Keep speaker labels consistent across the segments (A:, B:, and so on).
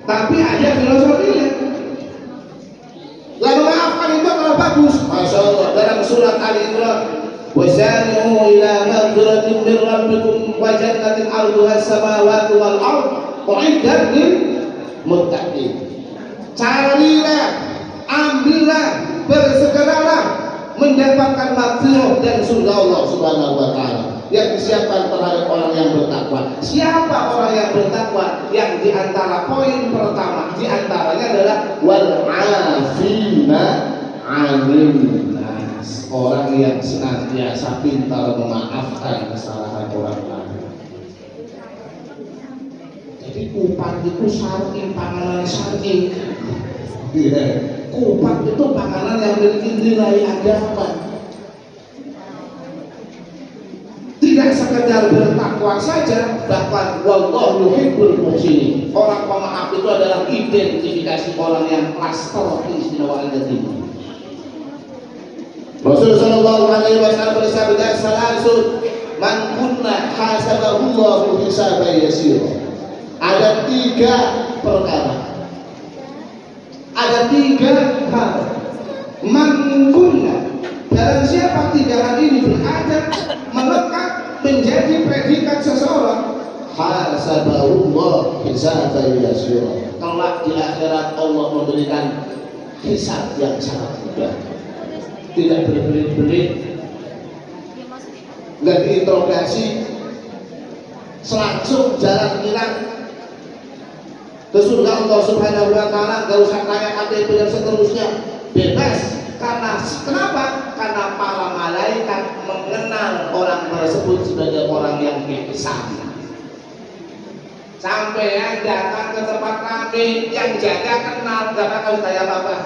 A: tapi ada filosofinya. Lalu maafkan itu kalau bagus, masya Allah. Dalam surat Ali Imran, wasari'u ila maghfiratin min rabbikum wa jannatin 'arduha as-samawati wal ardh u'iddat lil muttaqin. Carilah, ambillah, bersegeralah mendapatkan maghfirah dan surga Allah Subhanahu wa taala yang disiapkan terhadap orang yang bertakwa. Siapa orang yang bertakwa? Yang diantara poin pertama diantaranya adalah wal 'afina 'anil nas, orang yang senantiasa pintar memaafkan kesalahan orang lain. Jadi kupat itu syar'i, panganan syar'i. Kupat itu panganan yang memiliki nilai agama. Tidak sekedar bertakwa saja, bahkan wallahu yuhibbul muhsinin. Orang pemaaf itu adalah identifikasi orang yang klaster keistimewaannya tinggi. Rasulullah sallallahu alaihi wasallam bersabda, "Salasun man kunna hasabahullahu hisaban yasira." Ada 3 perkara. Ada 3 hal. Man kunna, dan siapa 3 hal ini berada melekat menjadi predikat seseorang, hasabahullah hisaban yasira. Kelak di akhirat Allah memberikan hisab yang sangat mudah. Tidak berbelit-belit, nggak diinterogasi, selangsung jalan kilat ke surga Allah Subhanahu wa taala, gak usah tanya KTP dan seterusnya, bebas. Karena kenapa? Karena para malaikat mengenal orang tersebut sebagai orang yang ihsan. Sampai yang datang ke tempat kami, yang jaga kenal, gak bakal tanya apa-apa.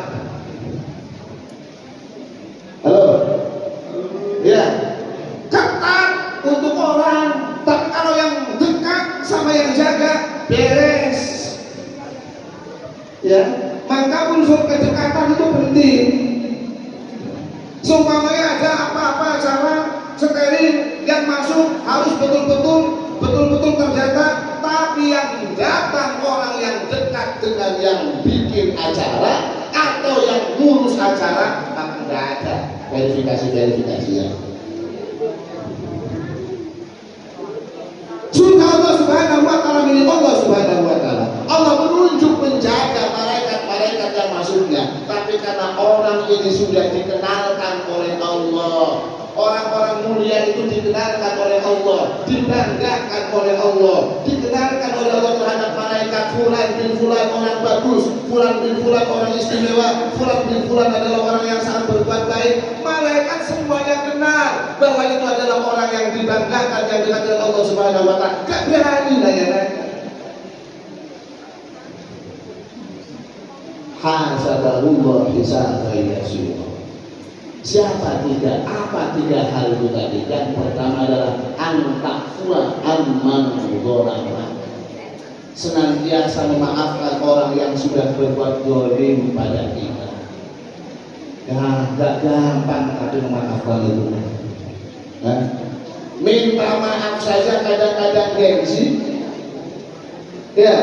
A: Halo? Ya, ketat untuk orang, tapi kalau yang dekat sama yang jaga, beres. Ya, maka unsur kedekatan itu penting. Seumpamanya ada apa-apa cara steril, yang masuk harus betul-betul terdata, tapi yang datang orang yang dekat dengan yang bikin acara atau yang ngurus acara, maka tidak ada verifikasi-verifikasinya. Surga Allah Subhanahu wa taala milik Allah Subhanahu wa taala. Allah menunjuk menjaga malaikat-malaikat yang masuknya, tapi karena orang ini sudah dikenalkan oleh Allah, orang-orang mulia itu dikenalkan oleh Allah, dibanggakan oleh Allah, dikenalkan oleh Allah terhadap malaikat. Fulan bin Fulan orang bagus, Fulan bin Fulan orang istimewa, Fulan bin Fulan adalah orang yang sangat berbuat baik. Malaikat semuanya kenal bahwa itu adalah orang yang dibanggakan, yang dekat dengan Allah Subhanahu wa taala. Gak berani nanya-nanya. Hasabahullah hisaban yasira. Siapa 3? Apa 3 hal itu tadi? Yang pertama adalah antakfua amman dzalama. Senantiasa memaafkan orang yang sudah berbuat zalim pada kita. Ya, gak gampang tapi memaafkan itu. Nah, minta maaf saja kadang-kadang gengsi. Ya,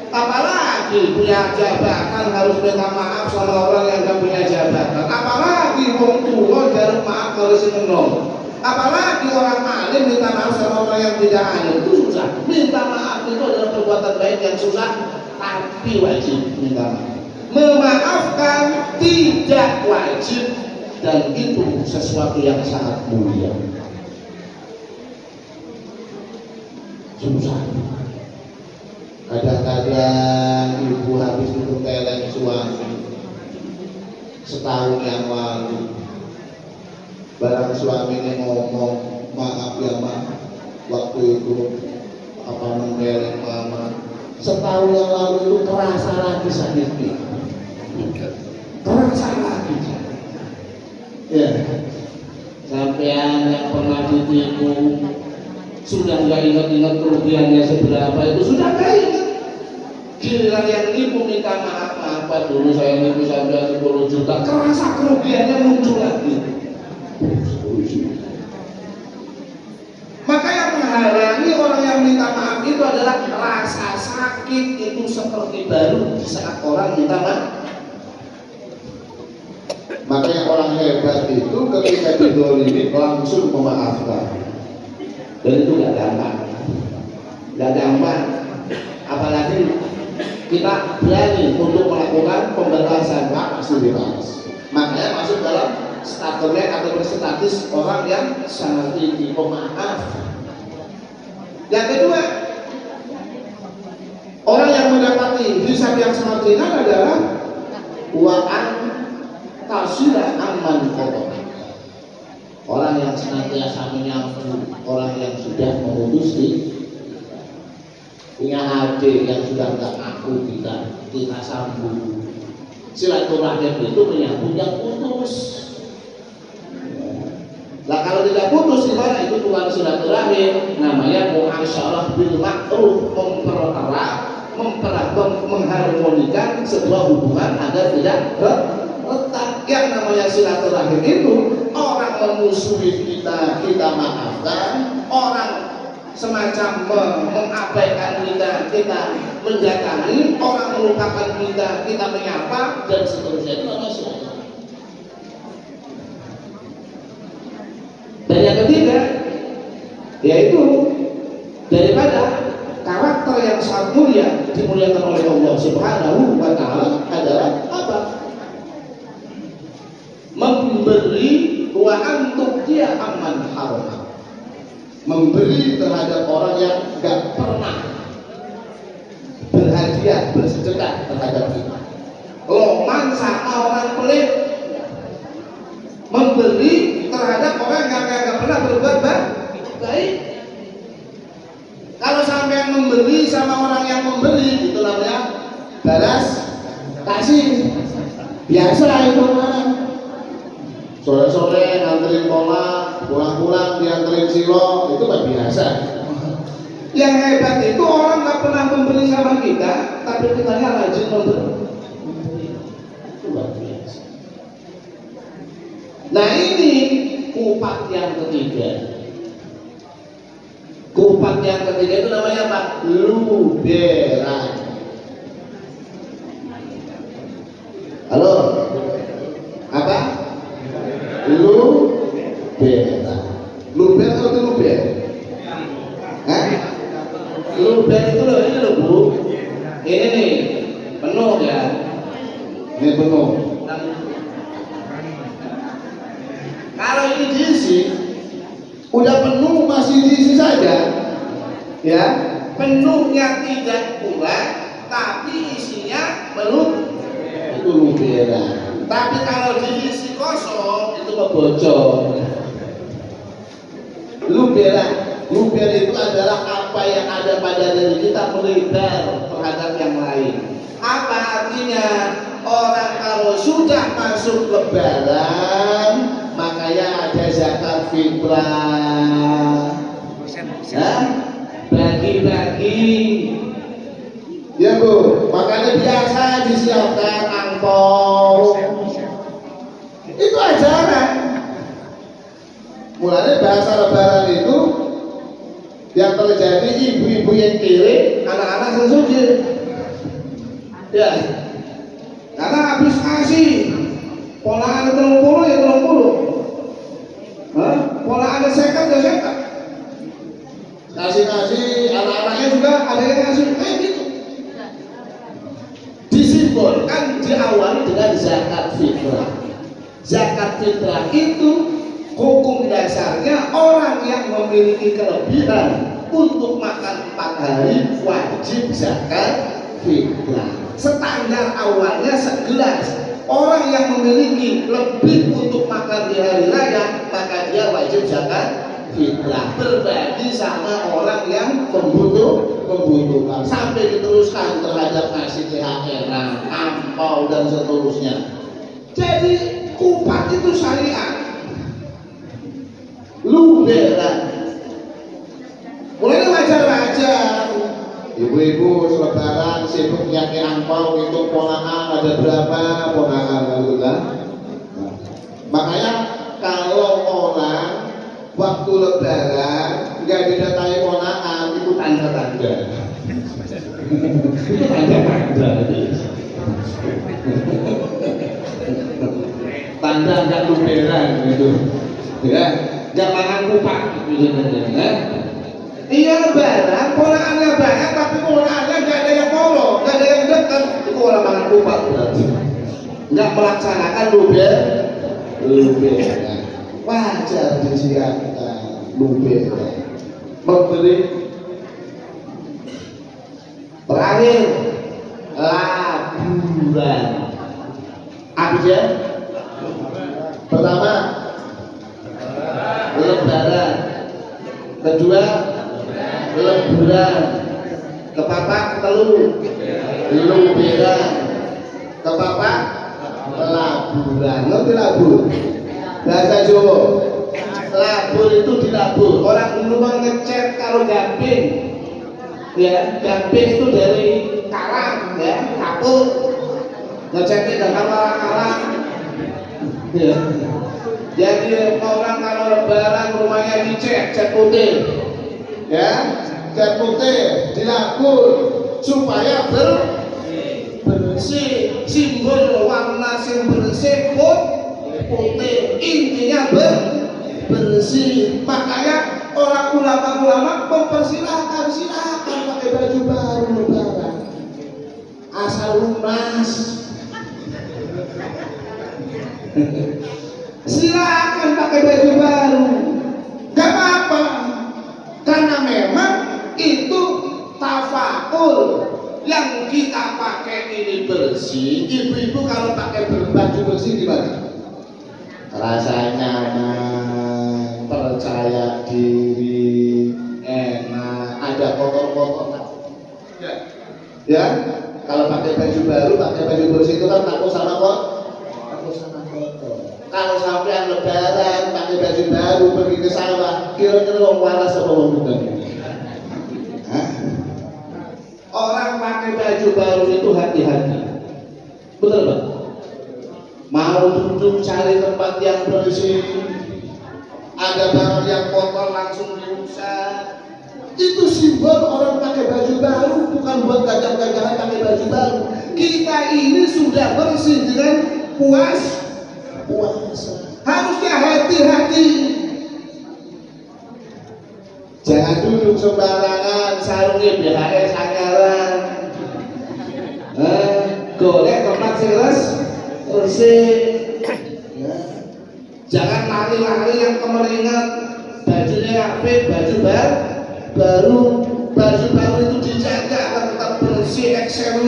A: apalagi punya jabatan harus minta maaf sama orang yang gak punya jabatan. Apalagi wong tua jarang maaf kalau si menolong. Apalagi orang alim minta maaf sama orang yang tidak alim, itu susah. Minta maaf itu adalah perbuatan baik yang susah, tapi wajib minta maaf. Memaafkan tidak wajib, dan itu sesuatu yang sangat mulia. Susah. Kadang-kadang ibu habis ditempelin suami setahun yang lalu, barang suaminya ngomong, maaf ya mak, waktu itu apa membeleng mama. Setahun yang lalu itu terasa lagi sakitnya, terasa lagi. Ya, sampean yang pernah ditipu sudah nggak ingat-ingat kerugiannya seberapa, itu sudah nggak ingat. Giliran yang nipu minta maaf, apa dulu saya nipu sampai 10 juta, kerasa kerugiannya muncul lagi. Maka yang menghalangi orang yang minta maaf itu itu adalah rasa sakit itu seperti baru di saat orang minta maaf.
B: Makanya orang hebat itu ketika didolimi langsung memaafkan.
A: Dan itu gak gampang. Apalagi kita berani untuk melakukan pembalasan, pasti dibalas. Makanya masuk dalam statement atau status orang yang sangat tinggi pemaaf. Yang kedua, orang yang mendapati hisab yang sangat ringan adalah wa'an tasira aman kotor. Orang yang senantiasa menyambut orang yang sudah memutus punya adik yang sudah tidak aku kita sambung. Silaturahim itu menyambut yang putus. Nah kalau tidak putus gimana? Itu bukan silaturahim, namanya muasyarah bil ma'ruf, mengharmonikan sebuah hubungan agar tidak retak. Yang namanya silaturahim itu orang memusuhi kita maafkan, orang semacam mengabaikan kita mendatangi, orang melupakan kita menyapa dan seterusnya. Itu namanya silaturahim. Dan yang ketiga, yaitu daripada karakter yang sangat mulia dimuliakan oleh Allah Subhanahu wa Ta'ala adalah apa? Memberi wa antum dia aman haram. Memberi terhadap orang yang gak pernah berhadiah, bersedekah terhadap kita. Loman sama orang pelit. Memberi terhadap orang yang gak pernah berbuat baik. Kalau sampai memberi sama orang yang memberi, itu namanya balas kasih. Biasa itu orang. Sore-sore nganterin kolak, pulang-pulang dianterin silo, itu kan biasa. Yang hebat itu orang gak pernah memberi sama kita, tapi kitanya rajin memberi. Itu luar biasa. Nah ini kupat yang ketiga. Kupat yang ketiga itu namanya apa? Luberan. Halo? Apa? Luberan. Luber atau luber? Hah? Luber itu loh, ini loh Bu. Ini nih, penuh ya. Ini penuh. Kalau ini diisi, udah penuh masih diisi saja, ya. Penuhnya tidak kurang, tapi isinya belum. Itu luberan. Tapi kalau diisi kosong itu kebocor. Luber itu adalah apa yang ada pada diri kita melebar terhadap yang lain. Apa artinya? Orang kalau sudah masuk lebaran, makanya ada zakat fitrah. Bagi-bagi. Ya Bu, makanya biasa disiapkan angpau. Itu ajaran. Mulanya bahasa lebaran itu yang terjadi ibu-ibu yang kiri, anak-anak sesujud. Ya. Karena habis kasih pola ada 30 ya 30. Pola ada 50 ya 50. Kasih anak-anaknya juga ada yang kasih gitu. Disimbolkan diawali dengan zakat fitrah. Zakat fitrah itu hukum dasarnya orang yang memiliki kelebihan untuk makan 4 hari wajib zakat fitrah. Standar awalnya segelas. Orang yang memiliki lebih untuk makan di hari raya, maka dia wajib zakat fitrah. Berbagi sama orang yang membutuhkan. Sampai diteruskan terhadap ngasih THR, ampau dan seterusnya. Jadi kupat itu syariat. Luberan. Mulai wajar-wajar. Ibu-ibu selebaran sibuk nyaki angpau, itu ponakan ada berapa ponakan alhamdulillah. Makanya kalau orang waktu lebaran nggak didatangi ponakan itu tanda-tanda. Itu tanda-tanda. Tanda nggak luberan gitu, ya, nggak makan kupak gitu, ya. Iya lebaran, ponakannya banyak tapi ponakannya nggak ada yang follow, nggak ada yang dekat, itu orang makan kupak berarti. Nggak melaksanakan luberan. Wajar disiapkan luberan. Memberi terakhir laburan. Apa ya? Pertama lebaran, kedua leburan, kepapat telu luberan, kepapat laburan. Ngerti labur? Bahasa Jawa. Labur itu dilabur. Orang dulu ngecat kalau gamping, ya gamping itu dari karang, ya kapur. Ngecatnya dengan karang-karang. Ya. Jadi orang kalau lebaran rumahnya dicat, cat putih, ya, cat putih dilabur supaya bersih, simbol warna yang bersih putih, intinya bersih. Makanya orang ulama mempersilahkan silakan pakai baju baru lebaran, asal lunas. Silakan pakai baju baru, gak apa-apa, karena memang itu tafakur. Yang kita pakai ini bersih. Ibu-ibu kalau pakai baju bersih gimana? Rasanya nyaman, percaya diri, enak, ada kotor-kotor. Ya, kalau pakai baju baru, pakai baju bersih itu kan takut sama kotor. Kalau sampai lebaran pakai baju baru pergi ke sawah, kira-kira orang waras apa orang bukan? Orang pakai baju baru itu hati-hati, betul Pak? Mau duduk cari tempat yang bersih, ada barang yang kotor langsung diusap. Itu simbol orang pakai baju baru, bukan buat gagah-gagahan pakai baju baru. Kita ini sudah bersih dengan puasa. Harusnya hati-hati. Jangan duduk sembarangan, sarungnya BHS anyaran. Golek tempat bersih. Jangan lari-lari yang kemeringat. Bajunya rapih, baju baru. Baju baru itu dijaga agar tetap bersih, eksem.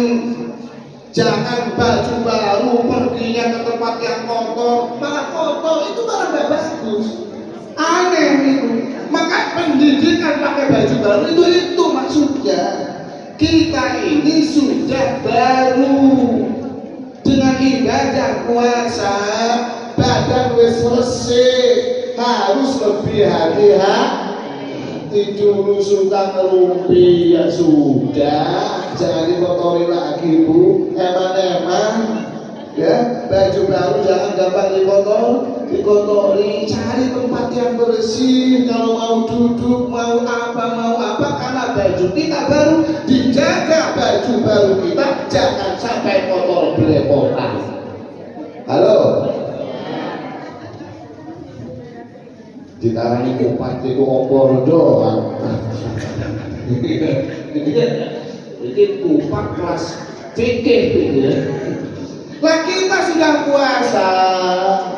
A: Jangan baju baru perginya ke tempat yang kotor, malah kotor, itu malah gak bagus. Aneh itu. Maka pendidikan pakai baju baru itu maksudnya. Kita ini sudah baru dengan ibadah puasa, badan wis resik, harus lebih hati-hati. Dulu suka ngerumpi, ya sudah, jangan dikotori lagi Bu. Emang ya, baju baru jangan gampang dikotori. Cari tempat yang bersih. Kalau mau duduk, mau apa, karena baju kita baru, dijaga baju baru kita, jangan sampai kotor belepotan. Halo, ditarani kupat itu opor doang. Ini kupat kelas fikih gitu. Lah kita sudah puasa,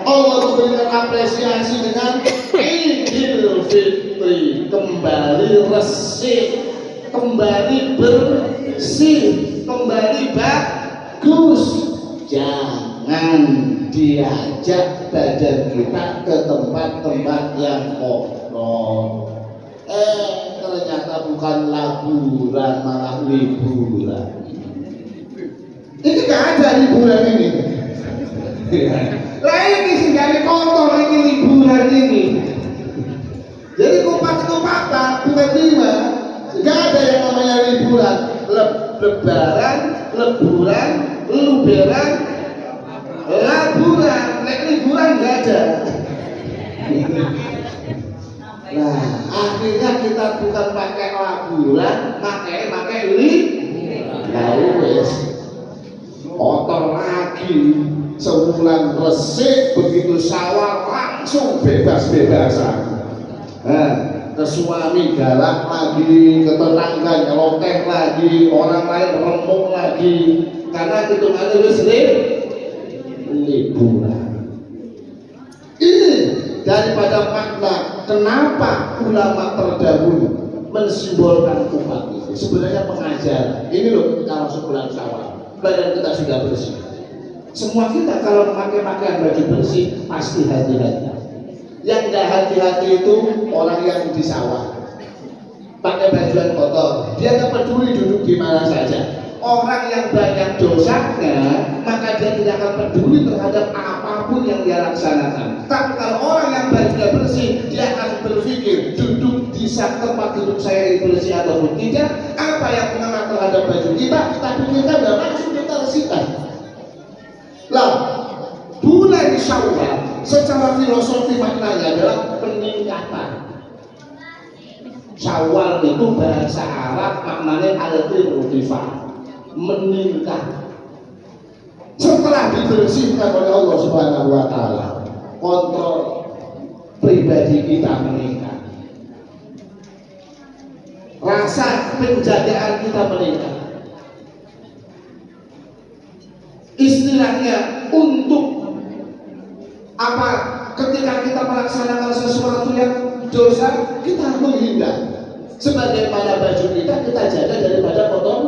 A: Allah memberikan apresiasi dengan Idul Fitri, kembali resik, kembali bersih, kembali bagus. Jangan diajak badan kita ke tempat-tempat yang kotor. Ternyata bukan laburan, malah liburan. Ini gak ada liburan ini. Lah ini sih jadi kotor ini liburan ini. Jadi kupat itu apa? Bukan lima. Gak ada yang namanya liburan. Lebaran, leburan, luberan, laburan. Nek liburan gak ada. Nah, akhirnya kita bukan pakai laburan, pakai ini. Ya wes, kotor lagi, sebulan resik, begitu sawah langsung bebas-bebasan. Nah, ke suami galak lagi, ke tetangga nyeloteh lagi, orang lain remuk lagi, karena hitungannya wis liburan. Ini daripada makna kenapa ulama terdahulu mensimbolkan umat itu sebenarnya pengajaran. Ini loh, kalau sebulan Syawal badan kita sudah bersih, semua kita kalau memakai pakaian baju bersih pasti hati-hati. Yang tidak hati-hati itu orang yang di sawah pakai baju yang kotor, dia tidak peduli duduk di mana saja. Orang yang banyak dosanya, maka dia tidak akan peduli terhadap apapun yang dia laksanakan. Tapi kalau orang yang bajunya bersih, dia akan berpikir duduk di tempat duduk saya ini bersih ataupun tidak. Apa yang mengenai terhadap baju kita pikirkan dan langsung kita bersihkan. Lah, bulan Syawal secara filosofi maknanya adalah peningkatan. Syawal itu bahasa Arab maknanya al-irtifah, meningkat. Setelah dibersihkan oleh Allah Subhanahu wa taala, kontrol pribadi kita meningkat. Rasa penjagaan kita meningkat. Istilahnya untuk apa? Ketika kita melaksanakan sesuatu yang dosa, kita menghindar. Sebagaimana baju kita jaga daripada kotor.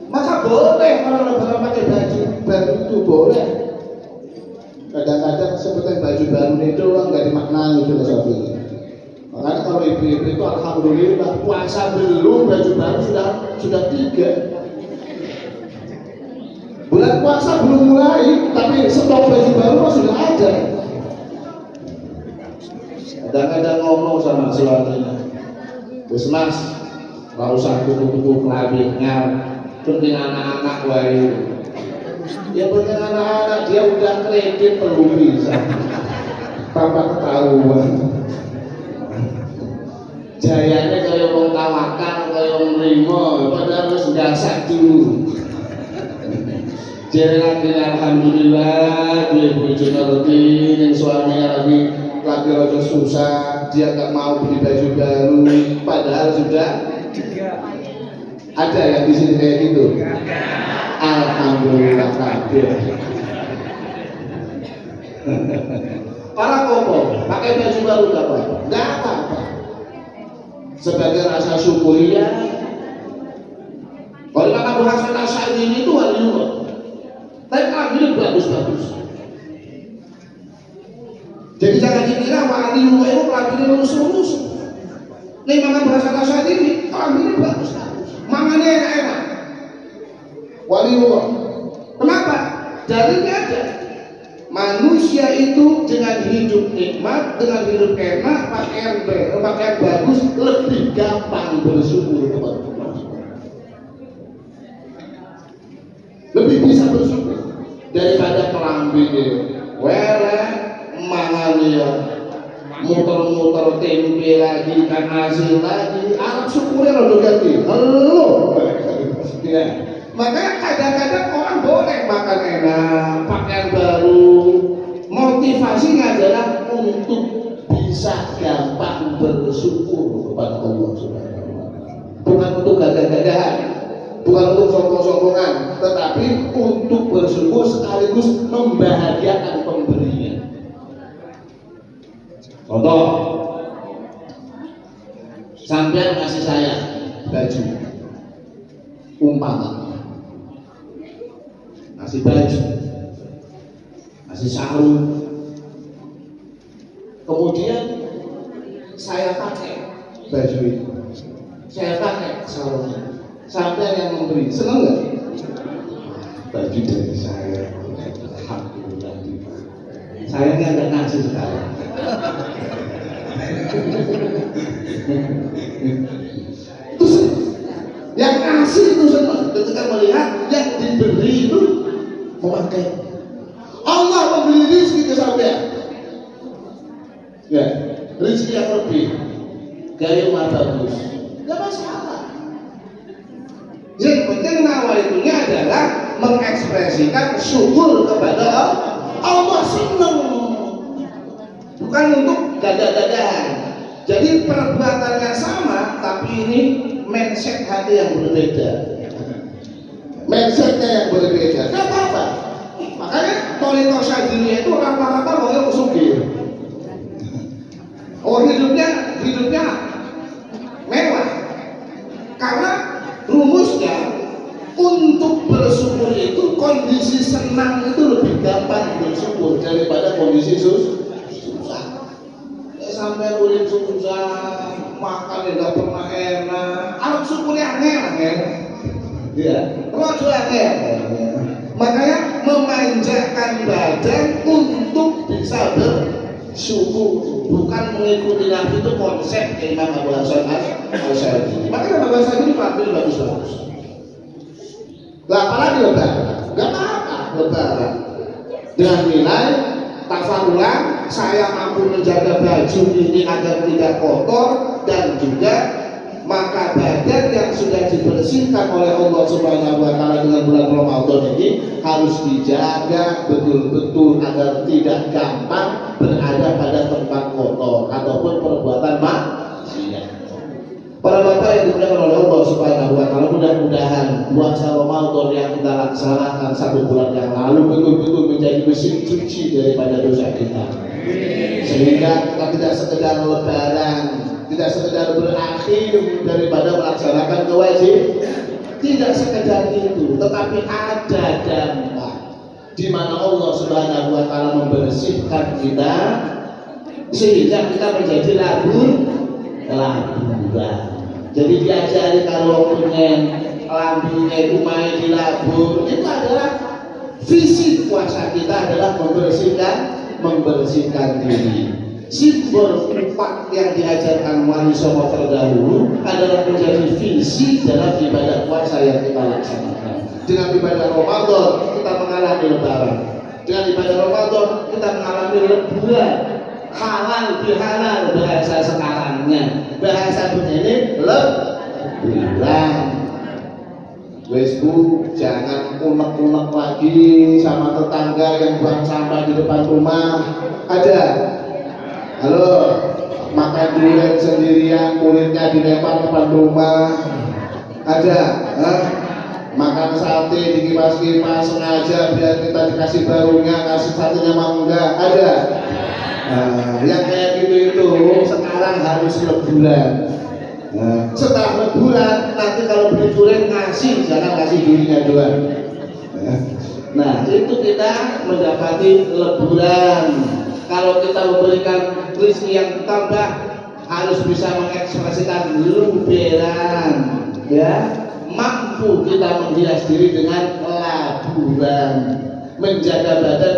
A: Maka boleh kalau lebaran pakai baju baru itu boleh. Kadang-kadang seperti baju baru itu nggak dimaknai filosofinya. Makanya kalau ibu-ibu itu alhamdulillah puasa belum baju baru sudah 3. Bulan puasa belum mulai, tapi stok baju baru sudah ada. Kadang-kadang ngomong sama suaminya, "Wes Mas, nggak usah tuku-tuku kelabingnya, penting anak-anak wae." Ya penting anak-anak, dia udah kredit perlu bisa. Tanpa ketahuan. Jayanya kayak wong tawakal, kayak wong nrimo, padahal harus gasak dulu. Jadi alhamdulillah dia bojo ngerti, yang suaminya lagi rada susah, dia nggak mau beli baju baru, padahal sudah ada yang di sini kayak gitu. Alhamdulillah kabeh. Orang ngomong pakai baju baru nggak apa-apa, nggak apa-apa. Sebagai rasa syukuria. Kalau Abu Hasan Asy'ari itu waliullah. Tapi kelaminnya bagus-bagus. Jadi jangan dikira waliullah itu kelaminnya lurus-lurus. Nih makan bahasa kasar ini kelaminnya bagus-bagus. Mangannya enak-enak. Waliullah. Kenapa? Dalilnya ada. Manusia itu dengan hidup nikmat, dengan hidup enak, pakaian bagus, lebih gampang bersyukur kepada Allah. Lebih bisa bersyukur daripada kelambingnya welek, mangannya muter-muter tempe lagi, ikan asin lagi, Arab syukurnya udah ganti halo ya. Makanya kadang-kadang orang boleh makan enak, pakaian baru, motivasinya adalah untuk bisa gampang bersyukur kepada Allah Subhanahu wa taala. Bukan untuk gagah-gagahan, bukan untuk sombong-sombongan, tetapi untuk bersyukur sekaligus membahagiakan pemberinya. Contoh, sampean ngasih saya baju, umpama ngasih baju, ngasih sarung, kemudian saya pakai baju itu, saya pakai sarungnya, sampai yang memberi, senang nggak? Baju dari saya, alhamdulillah. Saya nggak ngasih sekarang. Itu yang ngasih itu senang ketika melihat yang diberi itu memakai. Allah memberi rezeki ke sampean. Ya, gaya rumah bagus, nggak masalah.
B: Yang penting nawaitunya adalah mengekspresikan syukur kepada Allah, seneng, bukan untuk gagah-gagahan. Jadi perbuatannya sama, tapi ini mindset hati yang berbeda. Mindsetnya yang berbeda, gak apa-apa. Makanya Toriko Sadiliyah itu rata-rata orangnya sugih. Oh, hidupnya mewah. Karena rumusnya untuk bersyukur itu kondisi senang itu lebih gampang bersyukur daripada kondisi susah. Sampai urip susah, makan tidak pernah enak. Alam syukurnya angel. Ya, rojo angel. Makanya memanjakan badan untuk bisa bersyukur, bukan mengikuti Nabi. Itu konsep Imam Abu Hasan Asy'ari. Makanya Abu Hasan ini tampil bagus-bagus. Lah apalagi lebaran? Gak apa-apa lebaran. Dengan nilai tafarulan, saya mampu menjaga baju ini agar tidak kotor, dan juga maka badan yang sudah dibersihkan oleh Allah Subhanahu wa taala dengan bulan Ramadan ini harus dijaga betul-betul agar tidak gampang berada pada tempat kotor ataupun perbuatan maksiat. Para bapak yang dimuliakan oleh Allah Subhanahu wa taala, mudah-mudahan puasa Ramadan yang kita laksanakan 1 bulan yang lalu betul-betul menjadi mesin cuci daripada dosa kita. Sehingga kita tidak sekedar lebaran, tidak sekedar berakhir daripada melaksanakan kewajiban, tidak sekedar itu, tetapi ada dampak di mana Allah Subhanahu wa taala membersihkan kita sehingga kita menjadi laburan. Jadi diajari kalau pengen lambunya itu main di labur, itu adalah visi puasa kita adalah membersihkan diri. Simbol 4 yang diajarkan wali songo terdahulu adalah menjadi visi dalam ibadah puasa yang kita laksanakan. Dengan ibadah Ramadan kita mengalami lebaran. Dengan ibadah Ramadan kita mengalami leburan. Halal bihalal bahasa sekarangnya. Bahasa begini leburan. Wes Bu, jangan unek-unek lagi sama tetangga yang buang sampah di depan rumah. Ada? Halo, makan durian sendirian, kulitnya dilempar depan rumah. Ada? Makan sate dikipas-kipas sengaja biar kita dikasih barunya, kasih satenya mau enggak? Ada? Yang kayak gitu itu sekarang harus leburan. Setelah leburan nanti kalau beli durian ngasih, jangan kasih durinya doang. Nah itu kita mendapati leburan. Kalau kita memberikan rezeki yang tambah, harus bisa mengekspresikan luberan, ya. Mampu kita menghias diri dengan laburan, menjaga badan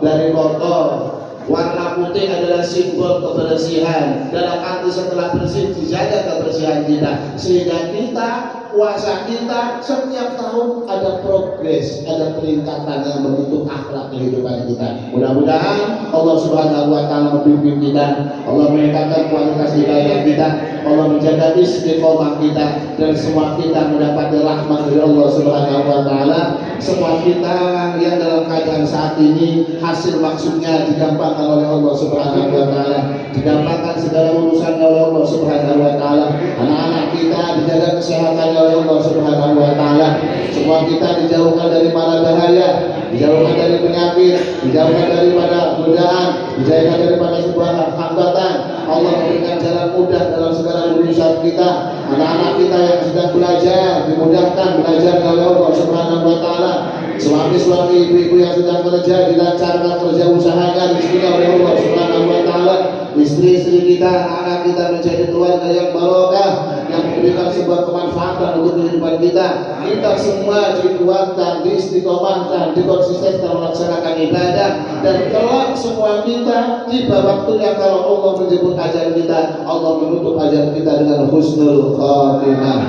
B: dari kotor. Warna putih adalah simbol kebersihan. Dalam arti setelah bersih dijaga kebersihan kita, sehingga kita puasa kita setiap tahun ada progres, ada peningkatan yang membentuk akhlak kehidupan kita. Mudah-mudahan Allah Subhanahu wa taala membimbing kita, Allah meningkatkan kualitas hidayah kita, Allah menjaga istiqomah kita, dan semua kita mendapat rahmat dari Allah Subhanahu wa taala. Semua kita yang dalam keadaan saat ini hasil maksudnya digampangkan oleh Allah Subhanahu wa taala, digampangkan segala urusannya oleh Allah Subhanahu wa taala. Anak-anak kita dijaga kesehatannya oleh Allah Subhanahu wa taala. Semua kita dijauhkan dari mara bahaya, dijauhkan dari penyakit, dijauhkan daripada godaan, dijauhkan daripada sebuah hambatan. Allah memberikan jalan mudah dalam segala urusan kita. Anak-anak kita yang sedang belajar dimudahkan belajar oleh Allah Subhanahu wa taala. Suami-suami, ibu-ibu yang sedang kerja dilancarkan kerja usahanya rezekinya oleh Allah Subhanahu wa taala. Istri-istri kita, anak-anak kita menjadi keluarga yang barokah, yang memberikan sebuah kemanfaatan untuk kehidupan kita. Kita semua dikuatkan, diistiqomahkan, dikonsistenkan melaksanakan ibadah, dan kelak semua kita tiba waktunya kalau Allah menjemput ajal kita, Allah menutup ajal kita dengan husnul khatimah.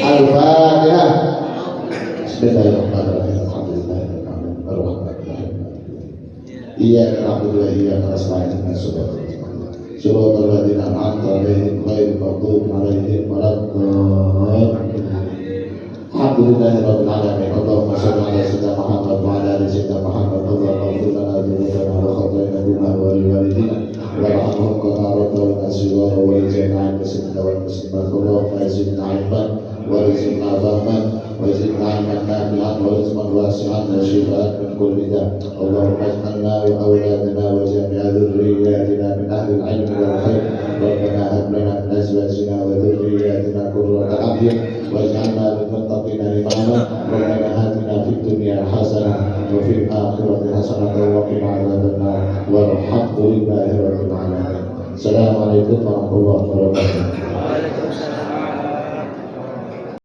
B: Al-Fatihah. Bismillahirrahmanirrahim. Iya, alhamdulillah, iya, صراط الذين أنعمت عليهم غير المغضوب عليهم ولا الضالين. الحمد لله رب العالمين. اللهم صل على سيدنا محمد وعلى ال سيدنا محمد. اللهم اغفر لنا ذنوبنا وخطايانا ولوالدينا وارحمهم كما ربونا صغارا وجميع المسلمين والمسلمات. اللهم زدنا علما وارزقنا فهما وزدنا علما نافعا ورزقا واسعا وشفاء من كل داء. اللهم اجعلنا واولادنا وجميع ذرياتنا من اهل العلم والخير. ربنا هب لنا من ازواجنا وذرياتنا قرة اعين واجعلنا للمتقين اماما. ربنا آتنا في الدنيا حسنة وفي الآخرة حسنة وقنا عذاب النار والحمد لله رب العالمين. السلام عليكم ورحمة الله وبركاته.